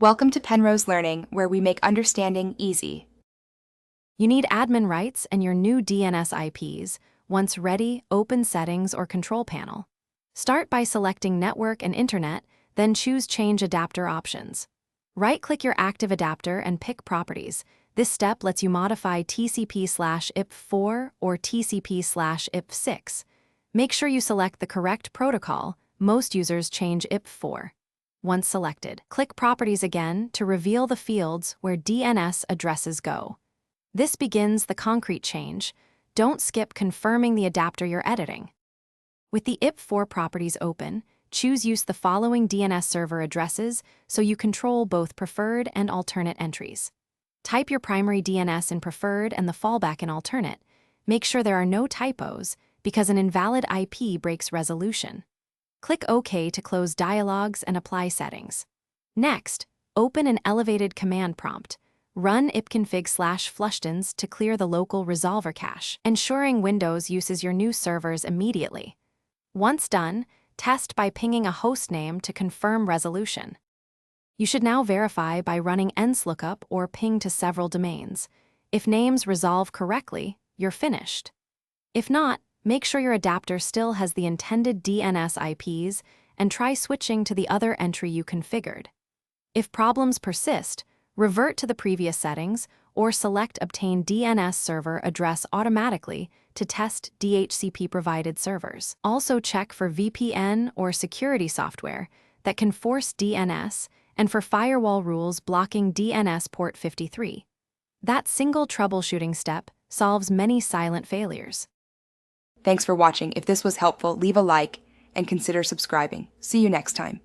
Welcome to Penrose Learning, where we make understanding easy. You need admin rights and your new DNS IPs. Once ready, open Settings or Control Panel. Start by selecting Network and Internet, then choose Change Adapter Options. Right-click your active adapter and pick Properties. This step lets you modify TCP/IP4 or TCP/IP6. Make sure you select the correct protocol. Most users change IP4. Once selected, click Properties again to reveal the fields where DNS addresses go. This begins the concrete change. Don't skip confirming the adapter you're editing. With the IP4 properties open, use the following DNS server addresses so you control both preferred and alternate entries. Type your primary DNS in preferred and the fallback in alternate. Make sure there are no typos, because an invalid IP breaks resolution. Click OK to close dialogues and apply settings. Next, open an elevated command prompt. Run ipconfig/flushtons to clear the local resolver cache, ensuring Windows uses your new servers immediately. Once done, test by pinging a hostname to confirm resolution. You should now verify by running nslookup or ping to several domains. If names resolve correctly, you're finished. If not, make sure your adapter still has the intended DNS IPs and try switching to the other entry you configured. If problems persist, revert to the previous settings or select Obtain DNS Server Address automatically to test DHCP-provided servers. Also check for VPN or security software that can force DNS and for firewall rules blocking DNS port 53. That single troubleshooting step solves many silent failures. Thanks for watching. If this was helpful, leave a like and consider subscribing. See you next time.